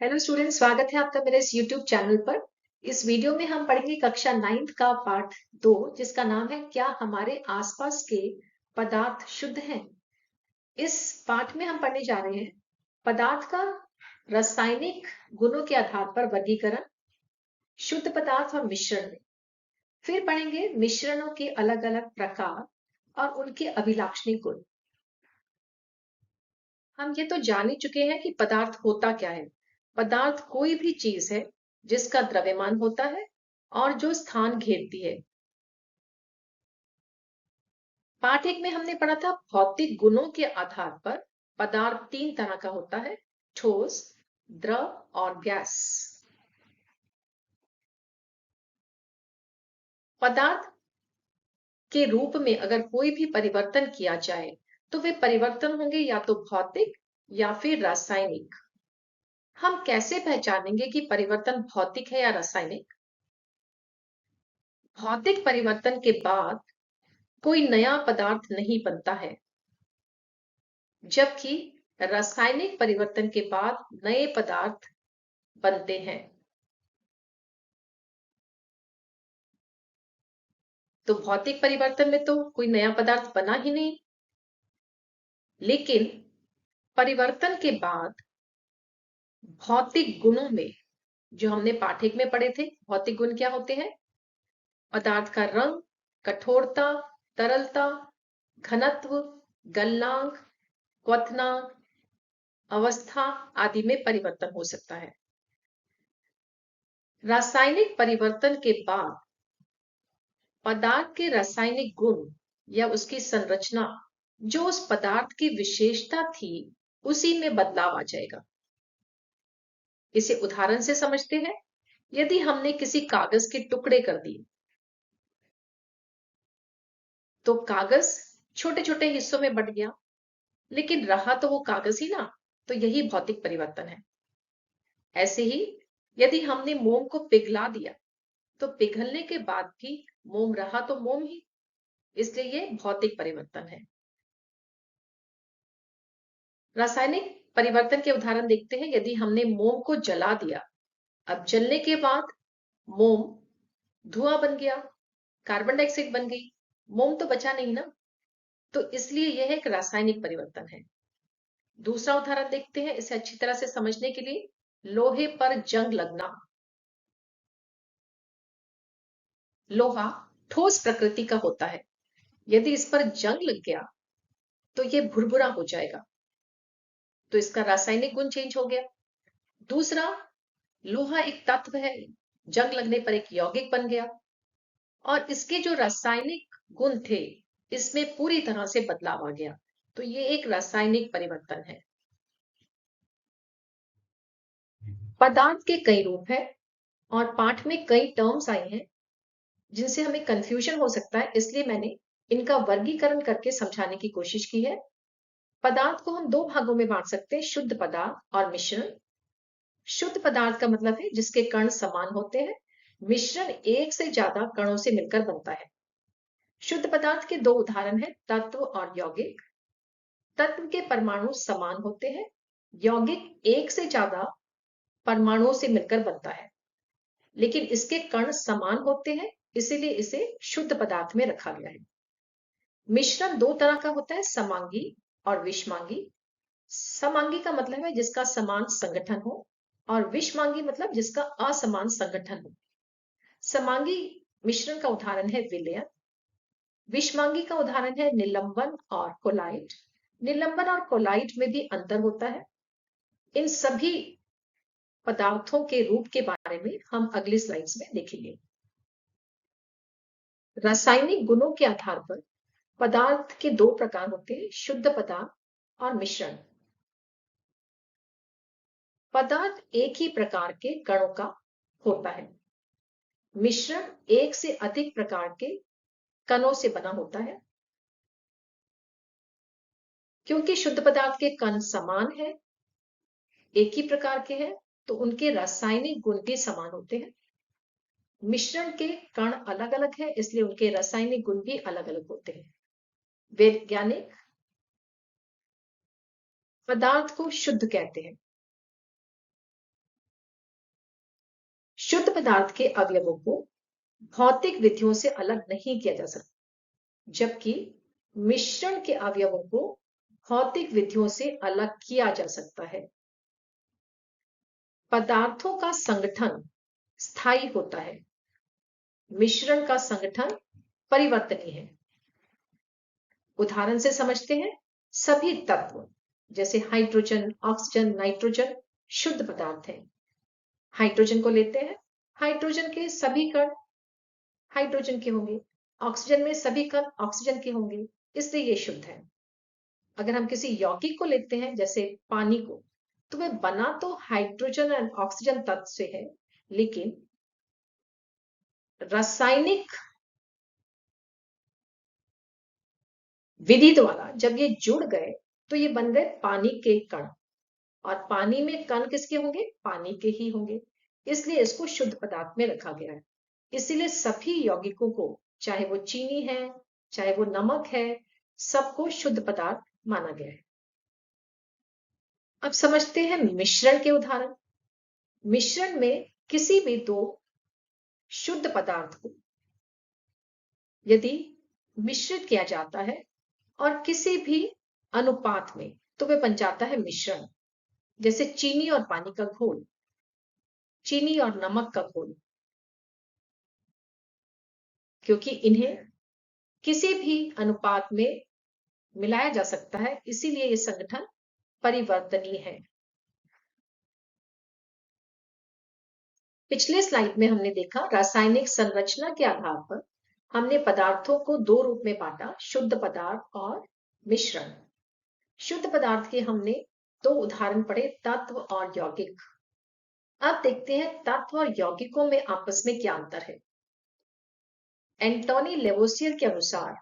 Hello student, स्वागत है आपका मेरे इस यूट्यूब चैनल पर। इस वीडियो में हम पढ़ेंगे कक्षा 9th का पाठ 2, जिसका नाम है क्या हमारे आसपास के पदार्थ शुद्ध हैं। इस पाठ में हम पढ़ने जा रहे हैं पदार्थ का रासायनिक गुणों के आधार पर वर्गीकरण, शुद्ध पदार्थ और मिश्रण में। फिर पढ़ेंगे मिश्रणों के अलग अलग प्रकार और उनके अभिलाक्षणिक गुण। हम ये तो जान ही चुके हैं कि पदार्थ होता क्या है। पदार्थ कोई भी चीज है जिसका द्रव्यमान होता है और जो स्थान घेरती है। पाठ 1 में हमने पढ़ा था भौतिक गुणों के आधार पर पदार्थ 3 तरह का होता है: ठोस, द्रव और गैस। पदार्थ के रूप में अगर कोई भी परिवर्तन किया जाए तो वे परिवर्तन होंगे या तो भौतिक या फिर रासायनिक। हम कैसे पहचानेंगे कि परिवर्तन भौतिक है या रासायनिक? भौतिक परिवर्तन के बाद कोई नया पदार्थ नहीं बनता है, जबकि रासायनिक परिवर्तन के बाद नए पदार्थ बनते हैं। तो भौतिक परिवर्तन में तो कोई नया पदार्थ बना ही नहीं, लेकिन परिवर्तन के बाद भौतिक गुणों में, जो हमने पाठ्यक्रम में पढ़े थे, भौतिक गुण क्या होते हैं? पदार्थ का रंग, कठोरता, तरलता, घनत्व, गलनांक, क्वथनांक, अवस्था आदि में परिवर्तन हो सकता है। रासायनिक परिवर्तन के बाद पदार्थ के रासायनिक गुण या उसकी संरचना, जो उस पदार्थ की विशेषता थी, उसी में बदलाव आ जाएगा। इसे उदाहरण से समझते हैं। यदि हमने किसी कागज के टुकड़े कर दिए तो कागज छोटे छोटे हिस्सों में बंट गया, लेकिन रहा तो वो कागज ही ना। तो यही भौतिक परिवर्तन है। ऐसे ही यदि हमने मोम को पिघला दिया तो पिघलने के बाद भी मोम रहा तो मोम ही, इसलिए ये भौतिक परिवर्तन है। रासायनिक परिवर्तन के उदाहरण देखते हैं। यदि हमने मोम को जला दिया, अब जलने के बाद मोम धुआं बन गया, कार्बन डाइऑक्साइड बन गई, मोम तो बचा नहीं ना। तो इसलिए यह एक रासायनिक परिवर्तन है। दूसरा उदाहरण देखते हैं इसे अच्छी तरह से समझने के लिए। लोहे पर जंग लगना। लोहा ठोस प्रकृति का होता है। यदि इस पर जंग लग गया तो यह भुरभुरा हो जाएगा, तो इसका रासायनिक गुण चेंज हो गया। दूसरा, लोहा एक तत्व है, जंग लगने पर एक यौगिक बन गया और इसके जो रासायनिक गुण थे, इसमें पूरी तरह से बदलाव आ गया। तो ये एक रासायनिक परिवर्तन है। पदार्थ के कई रूप हैं और पाठ में कई टर्म्स आई हैं जिनसे हमें कंफ्यूजन हो सकता है, इसलिए मैंने इनका वर्गीकरण करके समझाने की कोशिश की है। पदार्थ को हम 2 भागों में बांट सकते हैं: शुद्ध पदार्थ और मिश्रण। शुद्ध पदार्थ का मतलब है जिसके कण समान होते हैं। मिश्रण एक से ज्यादा कणों से मिलकर बनता है। शुद्ध पदार्थ के 2 उदाहरण हैं: तत्व और यौगिक। तत्व के परमाणु समान होते हैं, यौगिक एक से ज्यादा परमाणुओं से मिलकर बनता है, लेकिन इसके कण समान होते हैं, इसीलिए इसे शुद्ध पदार्थ में रखा गया है। मिश्रण 2 तरह का होता है: समांगी और विषमांगी। समांगी का मतलब है जिसका समान संगठन हो, और विषमांगी मतलब जिसका असमान संगठन हो। समांगी मिश्रण का उदाहरण है विलयन। विषमांगी का उदाहरण है निलंबन और कोलाइड। निलंबन और कोलाइड में भी अंतर होता है। इन सभी पदार्थों के रूप के बारे में हम अगली स्लाइड्स में देखेंगे। रासायनिक गुणों के आधार पर पदार्थ के 2 प्रकार होते हैं: शुद्ध पदार्थ और मिश्रण। पदार्थ एक ही प्रकार के कणों का होता है, मिश्रण एक से अधिक प्रकार के कणों से बना होता है। क्योंकि शुद्ध पदार्थ के कण समान है, एक ही प्रकार के हैं, तो उनके रासायनिक गुण भी समान होते हैं। मिश्रण के कण अलग अलग है, इसलिए उनके रासायनिक गुण भी अलग अलग होते हैं। वैज्ञानिक पदार्थ को शुद्ध कहते हैं। शुद्ध पदार्थ के अवयवों को भौतिक विधियों से अलग नहीं किया जा सकता, जबकि मिश्रण के अवयवों को भौतिक विधियों से अलग किया जा सकता है। पदार्थों का संगठन स्थायी होता है, मिश्रण का संगठन परिवर्तनीय है। उदाहरण से समझते हैं। सभी तत्व जैसे हाइड्रोजन, ऑक्सीजन, नाइट्रोजन शुद्ध पदार्थ हैं। हाइड्रोजन को लेते हैं, हाइड्रोजन के सभी कण हाइड्रोजन के होंगे, ऑक्सीजन में सभी कण ऑक्सीजन के होंगे, इसलिए ये शुद्ध है। अगर हम किसी यौगिक को लेते हैं जैसे पानी को, तो वह बना तो हाइड्रोजन और ऑक्सीजन तत्व से है, लेकिन रासायनिक विधि द्वारा जब ये जुड़ गए तो ये बन गए पानी के कण, और पानी में कण किसके होंगे? पानी के ही होंगे, इसलिए इसको शुद्ध पदार्थ में रखा गया है। इसीलिए सभी यौगिकों को, चाहे वो चीनी है, चाहे वो नमक है, सबको शुद्ध पदार्थ माना गया है। अब समझते हैं मिश्रण के उदाहरण। मिश्रण में किसी भी दो शुद्ध पदार्थ को यदि मिश्रित किया जाता है और किसी भी अनुपात में, तो वह बन जाता है मिश्रण। जैसे चीनी और पानी का घोल, चीनी और नमक का घोल, क्योंकि इन्हें किसी भी अनुपात में मिलाया जा सकता है, इसीलिए यह संगठन परिवर्तनीय है। पिछले स्लाइड में हमने देखा रासायनिक संरचना के आधार पर हमने पदार्थों को दो रूप में बांटा, शुद्ध पदार्थ और मिश्रण। शुद्ध पदार्थ के हमने दो उदाहरण पढ़े, तत्व और यौगिक। अब देखते हैं तत्व और यौगिकों में आपस में क्या अंतर है। एंटोनी लेवोसियर के अनुसार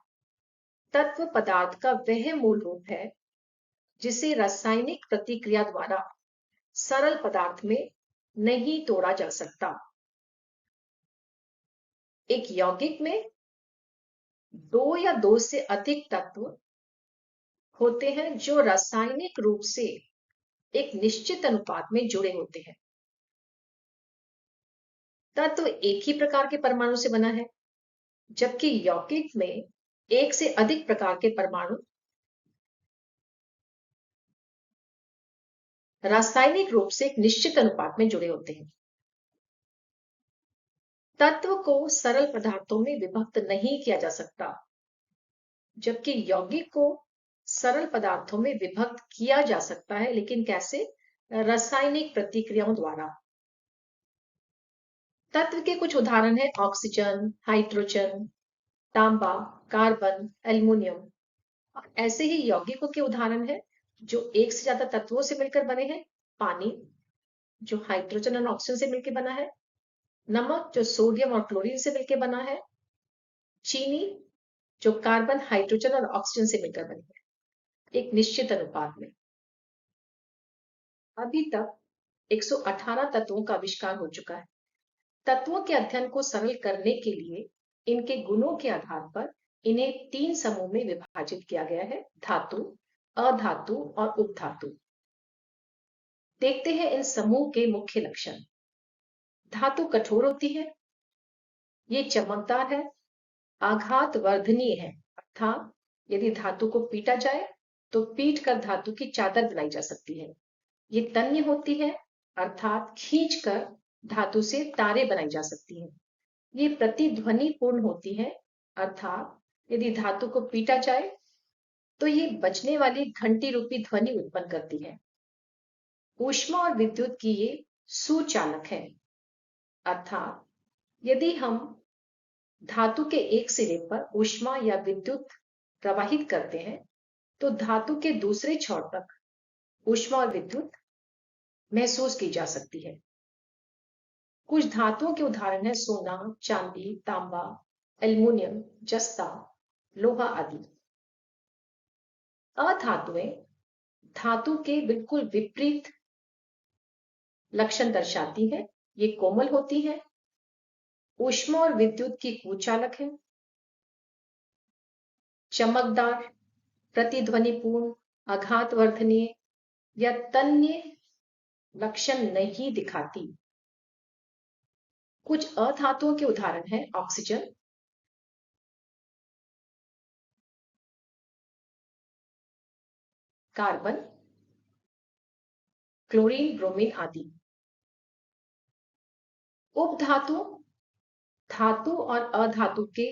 तत्व पदार्थ का वह मूल रूप है जिसे रासायनिक प्रतिक्रिया द्वारा सरल पदार्थ में नहीं तोड़ा जा सकता। एक यौगिक में दो या दो से अधिक तत्व होते हैं जो रासायनिक रूप से एक निश्चित अनुपात में जुड़े होते हैं। तत्व एक ही प्रकार के परमाणु से बना है, जबकि यौगिक में एक से अधिक प्रकार के परमाणु रासायनिक रूप से एक निश्चित अनुपात में जुड़े होते हैं। तत्व को सरल पदार्थों में विभक्त नहीं किया जा सकता, जबकि यौगिक को सरल पदार्थों में विभक्त किया जा सकता है, लेकिन कैसे? रासायनिक प्रतिक्रियाओं द्वारा। तत्व के कुछ उदाहरण है ऑक्सीजन, हाइड्रोजन, तांबा, कार्बन, एल्युमिनियम। ऐसे ही यौगिकों के उदाहरण है जो एक से ज्यादा तत्वों से मिलकर बने हैं। पानी जो हाइड्रोजन और ऑक्सीजन से मिलकर बना है, नमक जो सोडियम और क्लोरीन से मिलकर बना है, चीनी जो कार्बन, हाइड्रोजन और ऑक्सीजन से मिलकर बनी है एक निश्चित अनुपात में। अभी तक 118 तत्वों का आविष्कार हो चुका है। तत्वों के अध्ययन को सरल करने के लिए इनके गुणों के आधार पर इन्हें तीन समूह में विभाजित किया गया है: धातु, अधातु और उपधातु। देखते हैं इन समूह के मुख्य लक्षण। धातु कठोर होती है, ये चमकदार है, आघात वर्धनीय है, अर्थात यदि धातु को पीटा जाए तो पीट कर धातु की चादर बनाई जा सकती है। ये तन्य होती है, अर्थात खींचकर धातु से तारे बनाई जा सकती है। ये प्रतिध्वनि पूर्ण होती है, अर्थात यदि धातु को पीटा जाए तो ये बजने वाली घंटी रूपी ध्वनि उत्पन्न करती है। ऊष्मा और विद्युत की ये सुचालक है, अर्थात यदि हम धातु के एक सिरे पर ऊष्मा या विद्युत प्रवाहित करते हैं तो धातु के दूसरे छोर तक ऊष्मा और विद्युत महसूस की जा सकती है। कुछ धातुओं के उदाहरण है सोना, चांदी, तांबा, एल्युमिनियम, जस्ता, लोहा आदि। अधातुएं धातु के बिल्कुल विपरीत लक्षण दर्शाती है। ये कोमल होती है, ऊष्मा और विद्युत की कुचालक है, चमकदार, प्रतिध्वनिपूर्ण, आघात वर्धनीय या तन्य लक्षण नहीं दिखाती। कुछ अधातुओं के उदाहरण हैं ऑक्सीजन, कार्बन, क्लोरीन, ब्रोमीन आदि। उपधातु धातु और अधातु के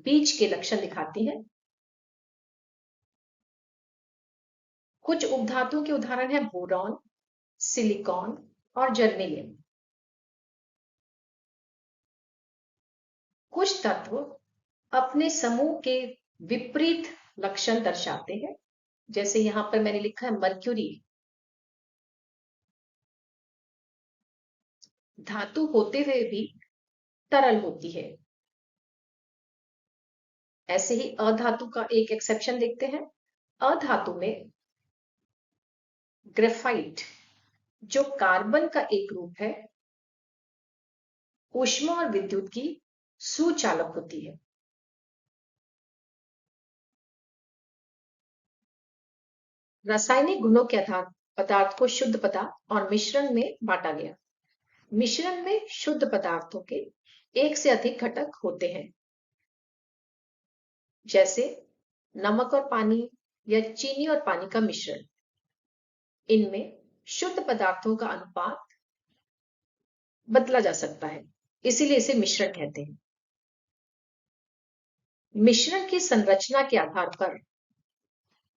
बीच के लक्षण दिखाती हैं। कुछ उपधातुओं के उदाहरण हैं बोरॉन, सिलिकॉन और जर्मेनियम। कुछ तत्व अपने समूह के विपरीत लक्षण दर्शाते हैं, जैसे यहां पर मैंने लिखा है मर्क्यूरी धातु होते हुए भी तरल होती है। ऐसे ही अधातु का एक एक्सेप्शन देखते हैं। अधातु में ग्रेफाइट, जो कार्बन का एक रूप है, ऊष्मा और विद्युत की सुचालक होती है। रासायनिक गुणों के आधार पदार्थ को शुद्ध पदार्थ और मिश्रण में बांटा गया। मिश्रण में शुद्ध पदार्थों के एक से अधिक घटक होते हैं, जैसे नमक और पानी या चीनी और पानी का मिश्रण। इनमें शुद्ध पदार्थों का अनुपात बदला जा सकता है, इसीलिए इसे मिश्रण कहते हैं। मिश्रण की संरचना के आधार पर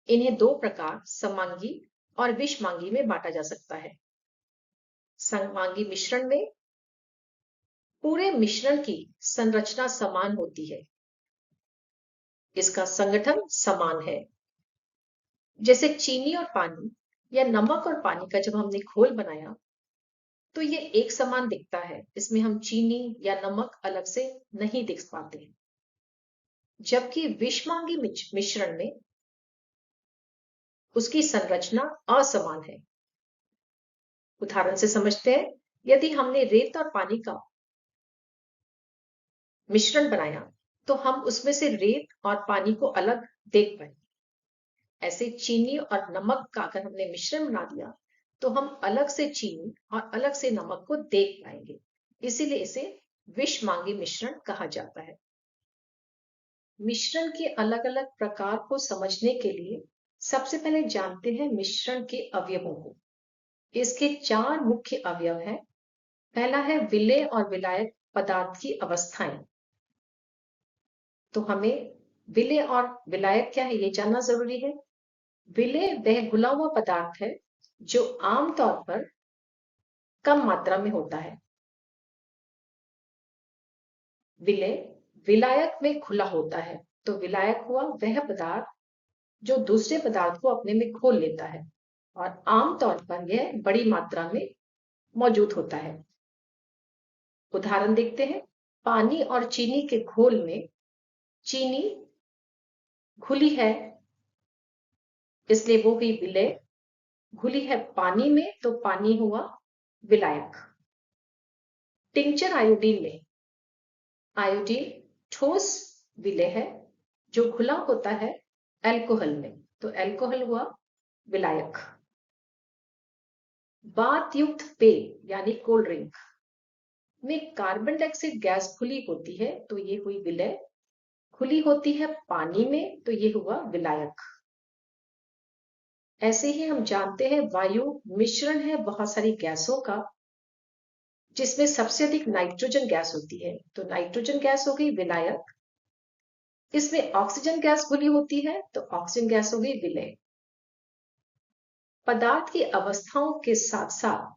इन्हें दो प्रकार, समांगी और विषमांगी में बांटा जा सकता है। समांगी मिश्रण में पूरे मिश्रण की संरचना समान होती है, इसका संगठन समान है। जैसे चीनी और पानी या नमक और पानी का जब हमने घोल बनाया तो ये एक समान दिखता है, इसमें हम चीनी या नमक अलग से नहीं देख पाते। जबकि विषमांगी मिश्रण में उसकी संरचना असमान है। उदाहरण से समझते हैं, यदि हमने रेत और पानी का मिश्रण बनाया तो हम उसमें से रेत और पानी को अलग देख पाए। ऐसे चीनी और नमक का अगर हमने मिश्रण बना दिया तो हम अलग से चीनी और अलग से नमक को देख पाएंगे, इसीलिए इसे विषमांगी मिश्रण कहा जाता है। मिश्रण के अलग अलग प्रकार को समझने के लिए सबसे पहले जानते हैं मिश्रण के अवयवों को। इसके चार मुख्य अवयव हैं। पहला है विलेय और विलायक पदार्थ की अवस्थाएं। तो हमें विलेय और विलायक क्या है ये जानना जरूरी है। विलेय वह घुला हुआ पदार्थ है जो आमतौर पर कम मात्रा में होता है। विलेय विलायक में घुला होता है। तो विलायक हुआ वह पदार्थ जो दूसरे पदार्थ को अपने में घोल लेता है और आमतौर पर यह बड़ी मात्रा में मौजूद होता है। उदाहरण देखते हैं। पानी और चीनी के घोल में चीनी घुली है, इसलिए वो हुई विलेय। घुली है पानी में तो पानी हुआ विलायक। टिंचर आयोडीन में आयोडीन ठोस विलेय है, जो घुला होता है अल्कोहल में, तो अल्कोहल हुआ विलायक। बात युक्त पेय यानी कोल्ड ड्रिंक में कार्बन डाइऑक्साइड गैस खुली होती है, तो ये हुई विलेय। खुली होती है पानी में तो ये हुआ विलायक। ऐसे ही हम जानते हैं वायु मिश्रण है बहुत सारी गैसों का, जिसमें सबसे अधिक नाइट्रोजन गैस होती है, तो नाइट्रोजन गैस हो गई विलायक। इसमें ऑक्सीजन गैस खुली होती है तो ऑक्सीजन गैस हो गई विलेय। पदार्थ की अवस्थाओं के साथ साथ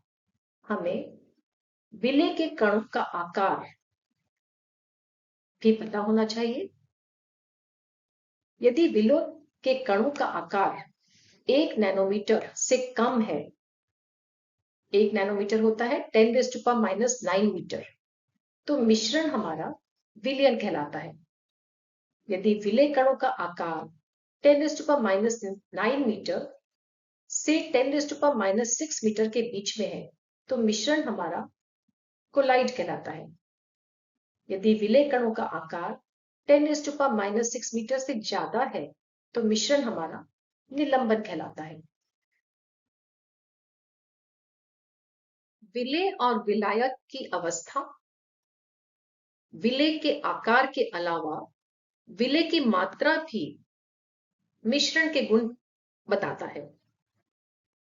हमें विलेय के कणों का आकार भी पता होना चाहिए। यदि विलेय के कणों का आकार 1 नैनोमीटर से कम है, 1 नैनोमीटर होता है 10⁻⁹ मीटर, तो मिश्रण हमारा विलयन कहलाता है। यदि विलेय कणों का आकार 10⁻⁹ मीटर से 10⁻⁶ मीटर के बीच में है, तो मिश्रण हमारा कोलाइड कहलाता है। यदि विलेय कणों का आकार 10⁻�6 मीटर से ज्यादा है, तो मिश्रण हमारा निलंबन कहलाता है। विलेय और विलायक की अवस्था विलेय के आकार के अलावा विलेय की मात्रा भी मिश्रण के गुण बताता है।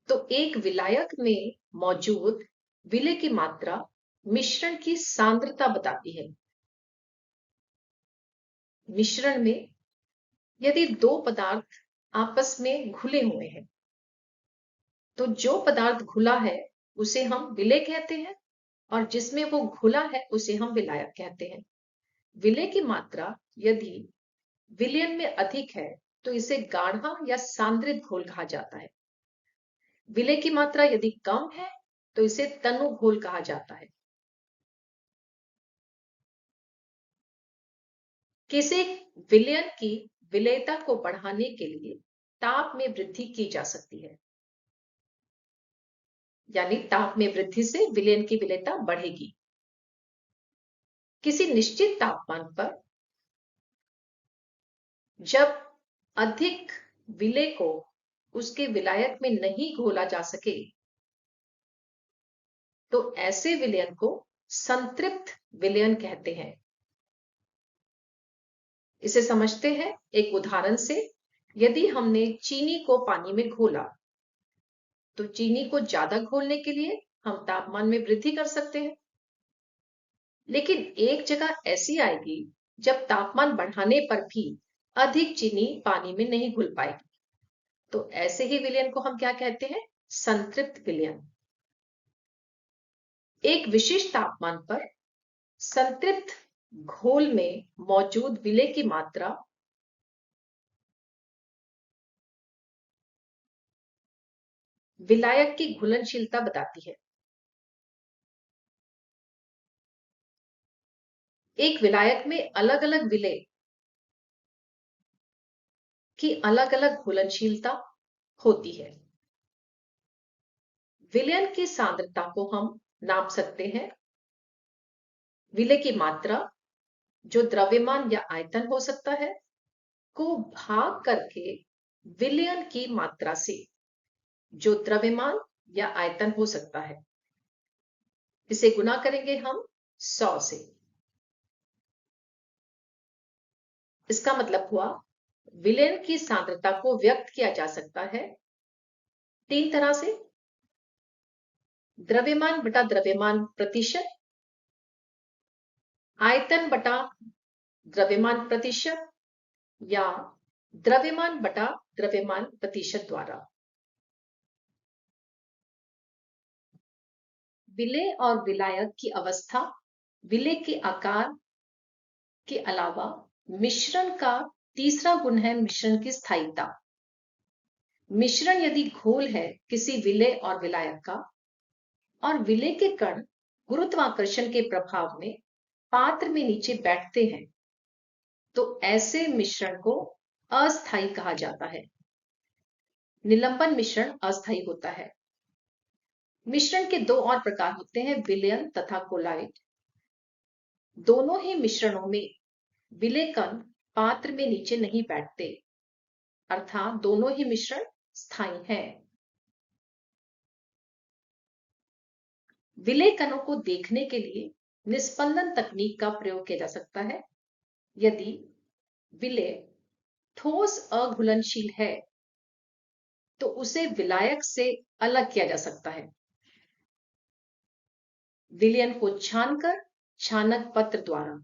तो एक विलायक में मौजूद विलेय की मात्रा मिश्रण की सांद्रता बताती है। मिश्रण में यदि दो पदार्थ आपस में घुले हुए हैं, तो जो पदार्थ घुला है उसे हम विलेय कहते हैं और जिसमें वो घुला है उसे हम विलायक कहते हैं। विलेय की मात्रा यदि विलयन में अधिक है तो इसे गाढ़ा या सांद्रित घोल कहा जाता है। विलेय की मात्रा यदि कम है तो इसे तनु घोल कहा जाता है। किसी विलयन की विलेयता को बढ़ाने के लिए ताप में वृद्धि की जा सकती है, यानी ताप में वृद्धि से विलयन की विलेयता बढ़ेगी। किसी निश्चित तापमान पर जब अधिक विलेय को उसके विलायक में नहीं घोला जा सके तो ऐसे विलयन को संतृप्त विलयन कहते हैं। इसे समझते हैं एक उदाहरण से। यदि हमने चीनी को पानी में घोला तो चीनी को ज्यादा घोलने के लिए हम तापमान में वृद्धि कर सकते हैं, लेकिन एक जगह ऐसी आएगी जब तापमान बढ़ाने पर भी अधिक चीनी पानी में नहीं घुल पाएगी। तो ऐसे ही विलयन को हम क्या कहते हैं? संतृप्त विलयन। एक विशिष्ट तापमान पर संतृप्त घोल में मौजूद विलेय की मात्रा विलायक की घुलनशीलता बताती है। एक विलायक में अलग अलग विलेय की अलग अलग घुलनशीलता होती है। विलयन की सांद्रता को हम नाप सकते हैं। विलेय की मात्रा, जो द्रव्यमान या आयतन हो सकता है, को भाग करके विलयन की मात्रा से, जो द्रव्यमान या आयतन हो सकता है, इसे गुना करेंगे हम 100 से। इसका मतलब हुआ विलयन की सांद्रता को व्यक्त किया जा सकता है 3 तरह से: द्रव्यमान बटा द्रव्यमान प्रतिशत, आयतन बटा द्रव्यमान प्रतिशत, या द्रव्यमान बटा द्रव्यमान प्रतिशत द्वारा। विलेय और विलायक की अवस्था, विलेय के आकार के अलावा मिश्रण का तीसरा गुण है मिश्रण की स्थायिता। मिश्रण यदि घोल है किसी विलेय और विलायक का और विलेय के कण गुरुत्वाकर्षण के प्रभाव में पात्र में नीचे बैठते हैं तो ऐसे मिश्रण को अस्थायी कहा जाता है। निलंबन मिश्रण अस्थायी होता है। मिश्रण के दो और प्रकार होते हैं, विलयन तथा कोलाइड। दोनों ही मिश्रणों में विलेय कण पात्र में नीचे नहीं बैठते, अर्थात दोनों ही मिश्रण स्थायी हैं। विलेय कणों को देखने के लिए निस्पंदन तकनीक का प्रयोग किया जा सकता है। यदि विलेय ठोस अघुलनशील है तो उसे विलायक से अलग किया जा सकता है। विलयन को छानकर छानक पत्र द्वारा।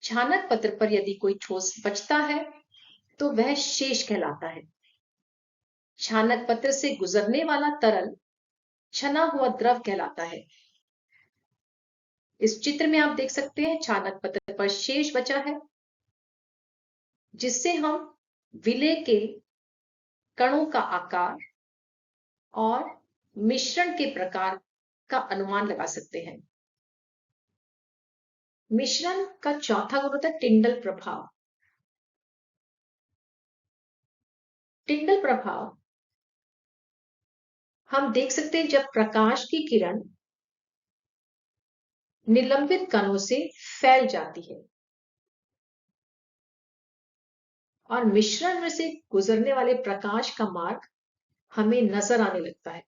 छानक पत्र पर यदि कोई ठोस बचता है तो वह शेष कहलाता है। छानक पत्र से गुजरने वाला तरल छना हुआ द्रव कहलाता है। इस चित्र में आप देख सकते हैं छानक पत्र पर शेष बचा है, जिससे हम विलेय के कणों का आकार और मिश्रण के प्रकार का अनुमान लगा सकते हैं। मिश्रण का चौथा गुण होता है टिंडल प्रभाव। टिंडल प्रभाव हम देख सकते हैं जब प्रकाश की किरण निलंबित कणों से फैल जाती है और मिश्रण में से गुजरने वाले प्रकाश का मार्ग हमें नजर आने लगता है।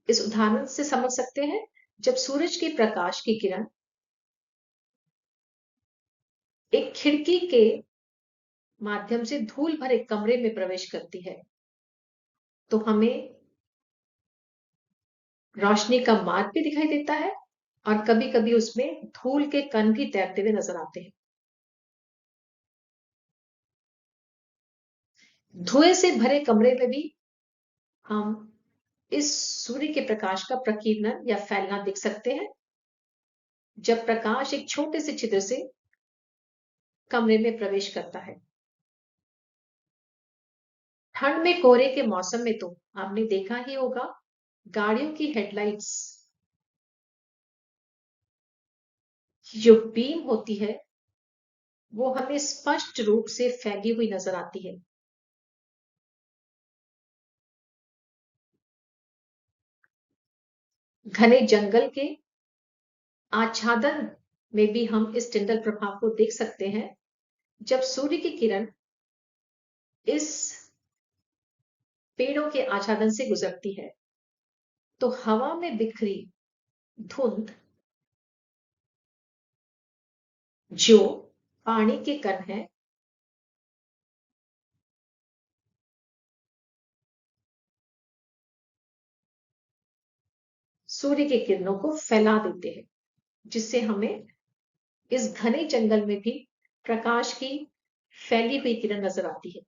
इस उदाहरण से समझ सकते हैं जब सूरज के प्रकाश की किरण एक खिड़की के माध्यम से धूल भरे कमरे में प्रवेश करती है तो हमें रोशनी का मार्ग भी दिखाई देता है और कभी-कभी उसमें धूल के कण भी तैरते हुए नजर आते हैं। धुएं से भरे कमरे में भी हम इस सूर्य के प्रकाश का प्रकीर्णन या फैलना देख सकते हैं। जब प्रकाश एक छोटे से छिद्र से कमरे में प्रवेश करता है। ठंड में कोहरे के मौसम में तो आपने देखा ही होगा गाड़ियों की हेडलाइट्स जो बीम होती है वो हमें स्पष्ट रूप से फैली हुई नजर आती है। घने जंगल के आच्छादन में भी हम इस टिंडल प्रभाव को देख सकते हैं। जब सूर्य की किरण इस पेड़ों के आच्छादन से गुजरती है तो हवा में बिखरी धुंध जो पानी के कण है सूर्य की किरणों को फैला देते हैं जिससे हमें इस घने जंगल में भी प्रकाश की फैली हुई किरण नजर आती है।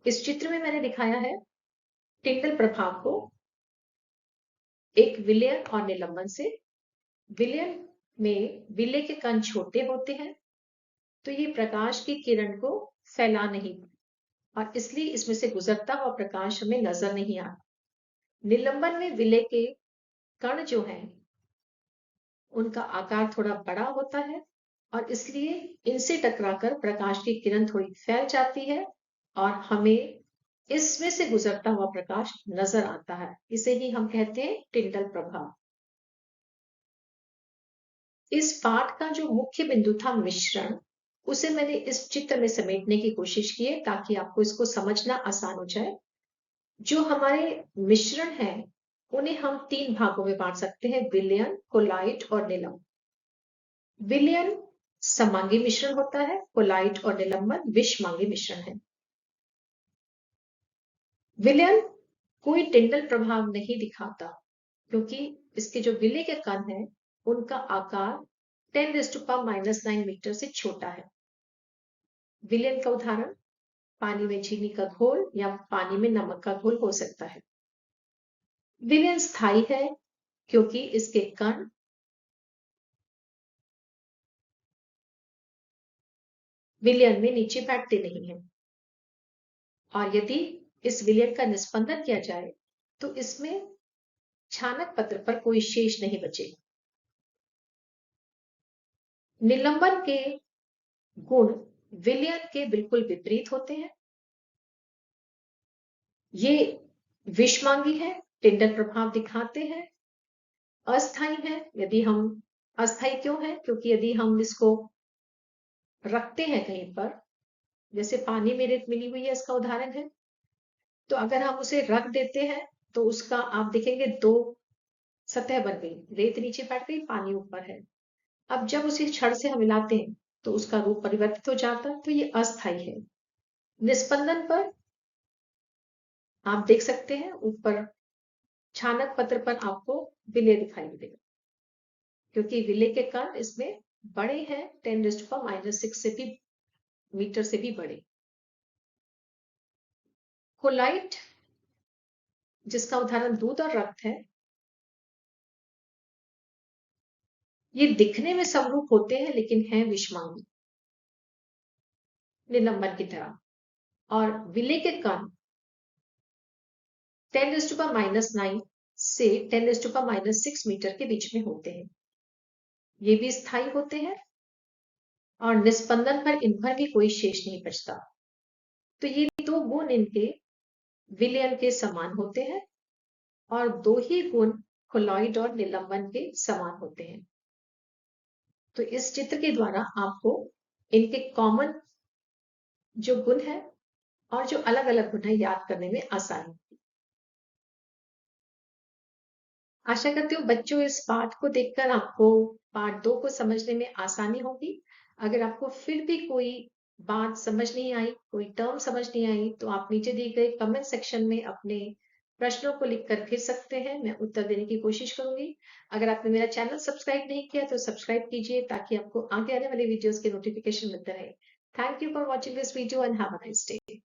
इस चित्र में मैंने दिखाया है टिंडल प्रभाव को एक विलयन और निलंबन से। विलयन में विलय के कण छोटे होते हैं तो ये प्रकाश की किरण को फैला नहीं और इसलिए इसमें से गुजरता हुआ प्रकाश हमें नजर नहीं आता। निलंबन में विलय के कण जो हैं उनका आकार थोड़ा बड़ा होता है और इसलिए इनसे टकराकर प्रकाश की किरण थोड़ी फैल जाती है और हमें इसमें से गुजरता हुआ प्रकाश नजर आता है। इसे ही हम कहते हैं टिंडल प्रभाव। इस पाठ का जो मुख्य बिंदु था मिश्रण, उसे मैंने इस चित्र में समेटने की कोशिश की है ताकि आपको इसको समझना आसान हो जाए। जो हमारे मिश्रण है उन्हें हम 3 भागों में बांट सकते हैं, विलयन, कोलाइट और निलंबन। विलयन समांगी मिश्रण होता है, कोलाइट और निलंबन विषमांगी मिश्रण है। विलयन कोई टिंडल प्रभाव नहीं दिखाता क्योंकि इसके जो विलय के कण है उनका आकार 10⁻⁹ मीटर से छोटा है। विलयन का उदाहरण पानी में चीनी का घोल या पानी में नमक का घोल हो सकता है। विलयन स्थायी है क्योंकि इसके कण विलयन में नीचे बैठते नहीं हैं और यदि इस विलयन का निस्पंदन किया जाए तो इसमें छानक पत्र पर कोई शेष नहीं बचेगा। निलंबन के गुण विलयन के बिल्कुल विपरीत होते हैं। ये विषमांगी है, टिंडल प्रभाव दिखाते हैं, अस्थायी है। यदि हम अस्थायी क्यों है? क्योंकि यदि हम इसको रखते हैं कहीं पर, जैसे पानी में रेत मिली हुई है इसका उदाहरण है, तो अगर हम उसे रख देते हैं तो उसका आप देखेंगे 2 सतह बन गई, रेत नीचे बैठ गई, पानी ऊपर है। अब जब उसे छड़ से हम मिलाते हैं तो उसका रूप परिवर्तित हो जाता है, तो ये अस्थायी है। निस्पंदन पर आप देख सकते हैं ऊपर छानक पत्र पर आपको विलय दिखाई देगा क्योंकि विलय के कण इसमें बड़े हैं, 10⁻⁻⁶ से भी मीटर से भी बड़े। कोलाइट जिसका उदाहरण दूध और रक्त है, ये दिखने में समरूप होते हैं लेकिन हैं विषमांगी निलंबन की तरह। और विलय के कण 10⁻⁹ से 10⁻⁶ मीटर के बीच में होते हैं। ये भी स्थायी होते हैं और निस्पंदन पर इन पर भी कोई शेष नहीं बचता। तो ये 2 गुण इनके विलयन के समान होते हैं और 2 ही गुण कोलॉइड और निलंबन के समान होते हैं। तो इस चित्र के द्वारा आपको इनके कॉमन जो गुण है और जो अलग अलग गुण है याद करने में आसानी। आशा करती हूँ बच्चों इस पाठ को देखकर आपको पार्ट 2 को समझने में आसानी होगी। अगर आपको फिर भी कोई बात समझ नहीं आई, कोई टर्म समझ नहीं आई, तो आप नीचे दिए गए कमेंट सेक्शन में अपने प्रश्नों को लिखकर भेज सकते हैं। मैं उत्तर देने की कोशिश करूंगी। अगर आपने मेरा चैनल सब्सक्राइब नहीं किया तो सब्सक्राइब कीजिए ताकि आपको आगे आने वाले वीडियोस के नोटिफिकेशन मिलते रहे। Thank you for watching this video and have a nice day.